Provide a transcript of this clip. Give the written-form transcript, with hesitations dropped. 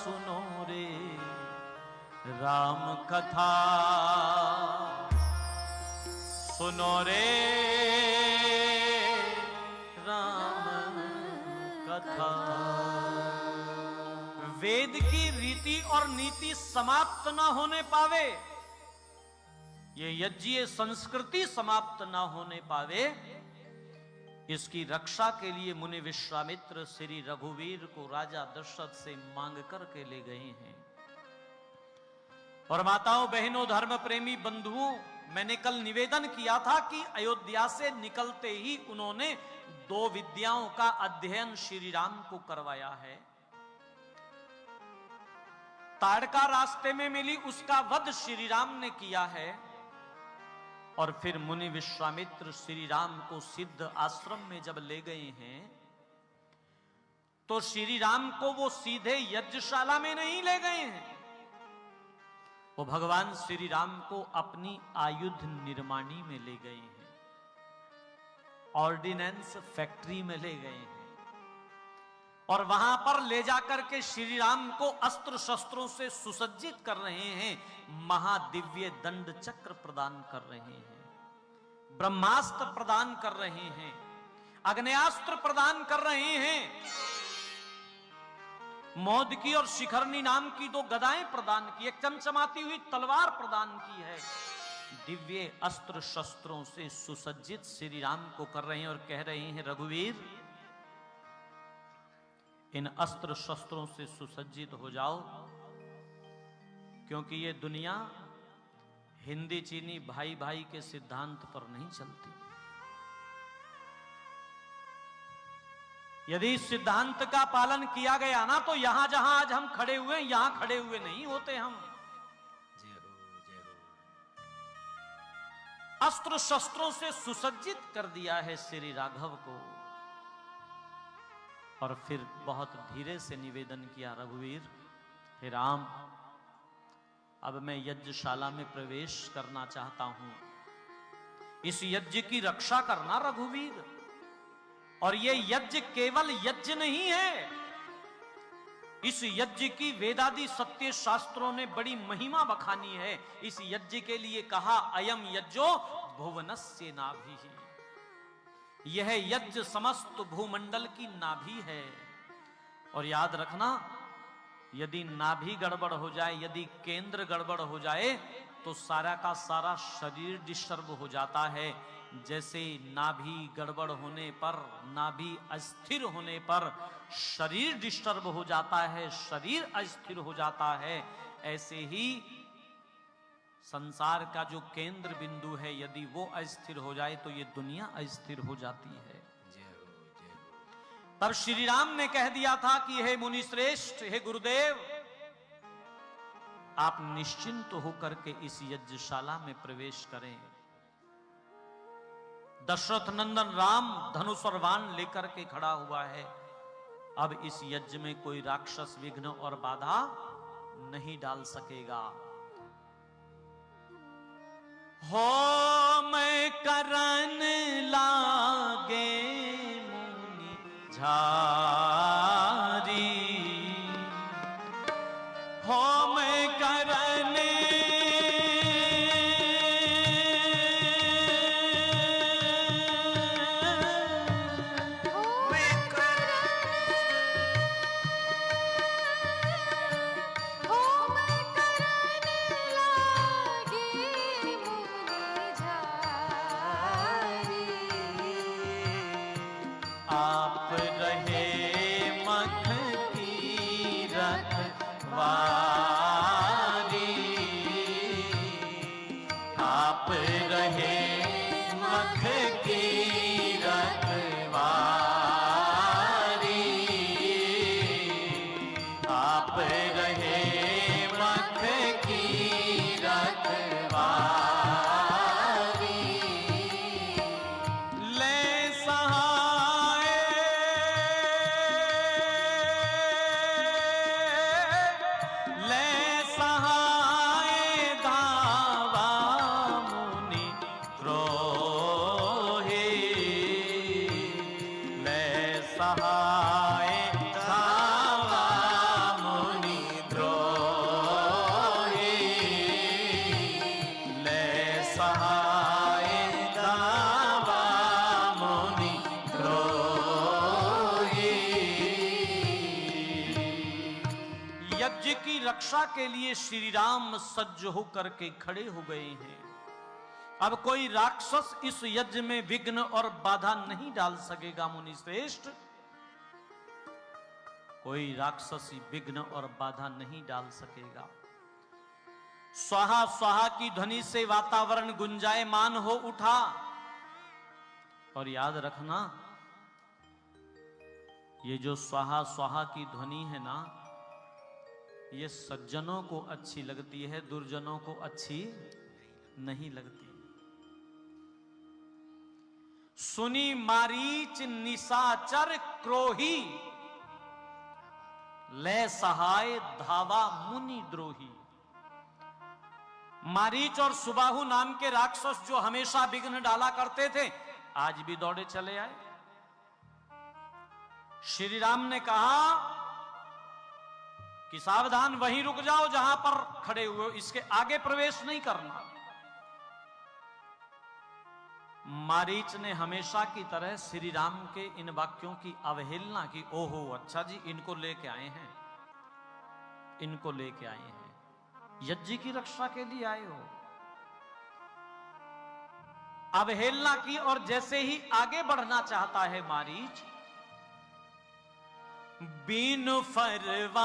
सुनो रे राम कथा, सुनो रे राम कथा। वेद की रीति और नीति समाप्त ना होने पावे, ये यज्ञीय संस्कृति समाप्त ना होने पावे, इसकी रक्षा के लिए मुनि विश्वामित्र श्री रघुवीर को राजा दशरथ से मांग करके ले गए हैं। और माताओं बहनों धर्म प्रेमी बंधुओं, मैंने कल निवेदन किया था कि अयोध्या से निकलते ही उन्होंने 2 विद्याओं का अध्ययन श्री राम को करवाया है। ताड़का रास्ते में मिली, उसका वध श्री राम ने किया है। और फिर मुनि विश्वामित्र श्री राम को सिद्ध आश्रम में जब ले गए हैं, तो श्री राम को वो सीधे यज्ञशाला में नहीं ले गए हैं, वो भगवान श्री राम को अपनी आयुध निर्माणी में ले गए हैं, ऑर्डिनेंस फैक्ट्री में ले गए हैं। और वहां पर ले जाकर के श्री राम को अस्त्र शस्त्रों से सुसज्जित कर रहे हैं, महादिव्य दंड चक्र प्रदान कर रहे हैं, ब्रह्मास्त्र प्रदान कर रहे हैं, अग्नेयास्त्र प्रदान कर रहे हैं, मोदकी और शिखरनी नाम की 2 गदाएं प्रदान की, एक चमचमाती हुई तलवार प्रदान की है। दिव्य अस्त्र शस्त्रों से सुसज्जित श्री राम को कर रहे हैं और कह रहे हैं, रघुवीर इन अस्त्र शस्त्रों से सुसज्जित हो जाओ, क्योंकि ये दुनिया हिंदी चीनी भाई भाई के सिद्धांत पर नहीं चलती। यदि इस सिद्धांत का पालन किया गया ना, तो यहां जहां आज हम खड़े हुए, यहां खड़े हुए नहीं होते हम। अस्त्र शस्त्रों से सुसज्जित कर दिया है श्री राघव को। और फिर बहुत धीरे से निवेदन किया, रघुवीर हे राम, अब मैं यज्ञशाला में प्रवेश करना चाहता हूं, इस यज्ञ की रक्षा करना रघुवीर। और ये यज्ञ केवल यज्ञ नहीं है, इस यज्ञ की वेदादि सत्य शास्त्रों ने बड़ी महिमा बखानी है। इस यज्ञ के लिए कहा, अयम यज्ञो भुवनस्य नाभिः, यह यज्ञ समस्त भूमंडल की नाभि है। और याद रखना, यदि नाभि गड़बड़ हो जाए, यदि केंद्र गड़बड़ हो जाए, तो सारा का सारा शरीर डिस्टर्ब हो जाता है। जैसे नाभि गड़बड़ होने पर, नाभि अस्थिर होने पर शरीर डिस्टर्ब हो जाता है, शरीर अस्थिर हो जाता है, ऐसे ही संसार का जो केंद्र बिंदु है, यदि वो अस्थिर हो जाए तो ये दुनिया अस्थिर हो जाती है। तब श्री राम ने कह दिया था कि हे मुनि श्रेष्ठ, हे गुरुदेव, आप निश्चिंत होकर के इस यज्ञशाला में प्रवेश करें। दशरथ नंदन राम धनुष और बाण लेकर के खड़ा हुआ है। अब इस यज्ञ में कोई राक्षस विघ्न और बाधा नहीं डाल सकेगा। हो मैं करन लागे मुनि झारी, हो मैं करन आप रहे मख की रखवारी, आप रहे मख की रखवारी। ले सहाय ले सहाय धावा मुनि द्रोही, ले सहाय धावा मुनि यज्ञ की रक्षा के लिए श्री राम सज्ज होकर के खड़े हो गए हैं। अब कोई राक्षस इस यज्ञ में विघ्न और बाधा नहीं डाल सकेगा मुनि श्रेष्ठ। कोई राक्षसी विघ्न और बाधा नहीं डाल सकेगा। स्वाहा स्वाहा की ध्वनि से वातावरण गुंजायमान हो उठा। और याद रखना, ये जो स्वाहा स्वाहा की ध्वनि है ना, ये सज्जनों को अच्छी लगती है, दुर्जनों को अच्छी नहीं लगती। सुनी मारीच निशाचर क्रोही, ले सहाय धावा मुनि द्रोही। मारीच और सुबाहु नाम के राक्षस जो हमेशा विघ्न डाला करते थे, आज भी दौड़े चले आए। श्री राम ने कहा कि सावधान, वहीं रुक जाओ जहां पर खड़े हुए, इसके आगे प्रवेश नहीं करना। मारीच ने हमेशा की तरह श्री राम के इन वाक्यों की अवहेलना की। ओहो, अच्छा जी, इनको लेके आए हैं, इनको लेके आए हैं, यज्ञ की रक्षा के लिए आए हो। अवहेलना की और जैसे ही आगे बढ़ना चाहता है मारीच, बिन फरमान